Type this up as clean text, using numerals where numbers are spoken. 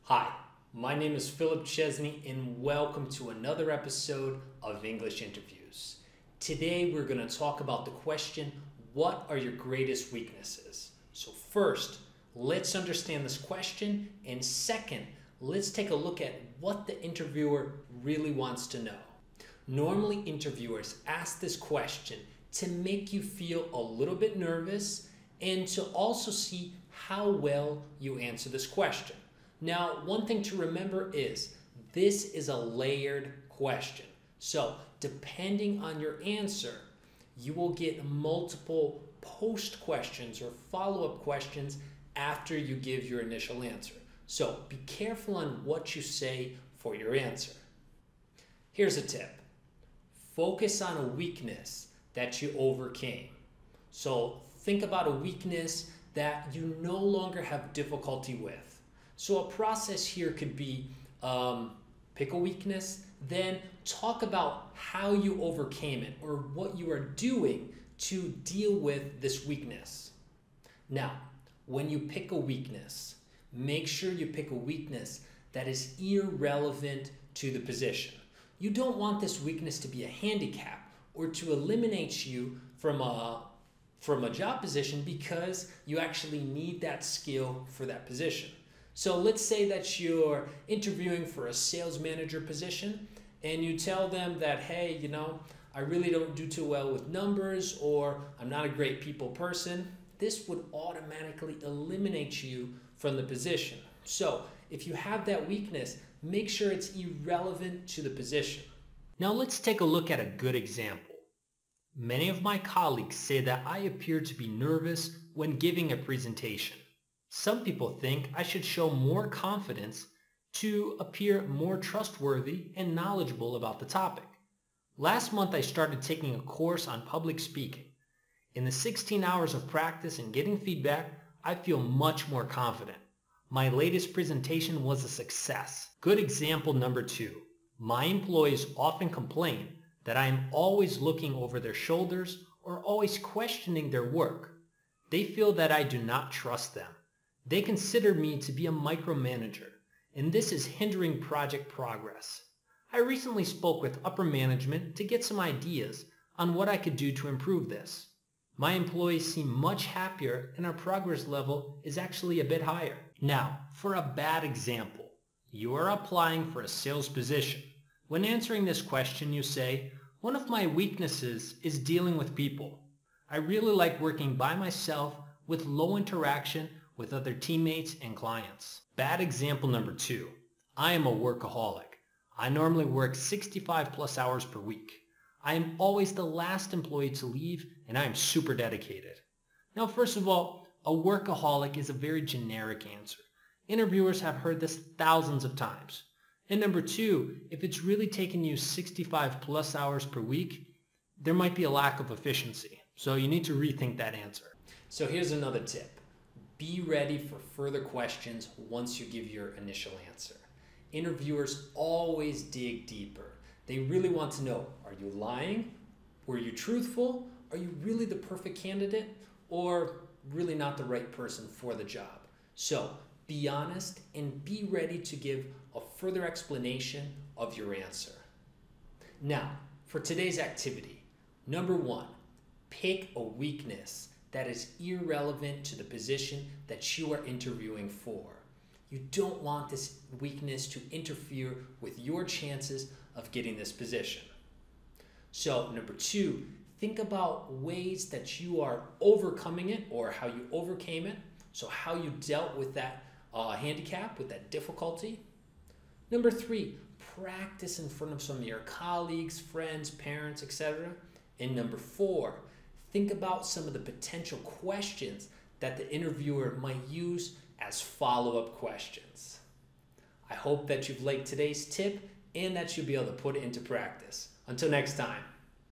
Hi, my name is Philip Chesney and welcome to another episode of English Interviews. Today we're going to talk about the question, what are your greatest weaknesses? So first, let's understand this question, and second, let's take a look at what the interviewer really wants to know. Normally interviewers ask this question to make you feel a little bit nervous and to also see how well you answer this question. Now, one thing to remember is this is a layered question. So, depending on your answer, you will get multiple post questions or follow-up questions after you give your initial answer. So, be careful on what you say for your answer. Here's a tip. Focus on a weakness that you overcame. So, think about a weakness that you no longer have difficulty with. So a process here could be pick a weakness, then talk about how you overcame it or what you are doing to deal with this weakness. Now, when you pick a weakness, make sure you pick a weakness that is irrelevant to the position. You don't want this weakness to be a handicap or to eliminate you from a job position because you actually need that skill for that position. So let's say that you're interviewing for a sales manager position and you tell them that, hey, I really don't do too well with numbers, or I'm not a great people person. This would automatically eliminate you from the position. So if you have that weakness, make sure it's irrelevant to the position. Now let's take a look at a good example. Many of my colleagues say that I appear to be nervous when giving a presentation. Some people think I should show more confidence to appear more trustworthy and knowledgeable about the topic. Last month I started taking a course on public speaking. In the 16 hours of practice and getting feedback, I feel much more confident. My latest presentation was a success. Good example number 2. My employees often complain that I am always looking over their shoulders or always questioning their work. They feel that I do not trust them. They consider me to be a micromanager, and this is hindering project progress. I recently spoke with upper management to get some ideas on what I could do to improve this. My employees seem much happier and our progress level is actually a bit higher. Now, for a bad example, you are applying for a sales position. When answering this question, you say, one of my weaknesses is dealing with people. I really like working by myself with low interaction with other teammates and clients. Bad example number 2. I am a workaholic. I normally work 65 plus hours per week. I am always the last employee to leave and I am super dedicated. Now, first of all, a workaholic is a very generic answer. Interviewers have heard this thousands of times. And number 2, if it's really taking you 65 plus hours per week, there might be a lack of efficiency. So you need to rethink that answer. So here's another tip. Be ready for further questions once you give your initial answer. Interviewers always dig deeper. They really want to know, are you lying? Were you truthful? Are you really the perfect candidate? Or really not the right person for the job? So be honest and be ready to give a further explanation of your answer. Now, for today's activity, number 1, pick a weakness that is irrelevant to the position that you are interviewing for. You don't want this weakness to interfere with your chances of getting this position. So number 2, think about ways that you are overcoming it or how you overcame it. So how you dealt with that handicap, with that difficulty. Number 3, practice in front of some of your colleagues, friends, parents, etc. And number 4, think about some of the potential questions that the interviewer might use as follow-up questions. I hope that you've liked today's tip and that you'll be able to put it into practice. Until next time.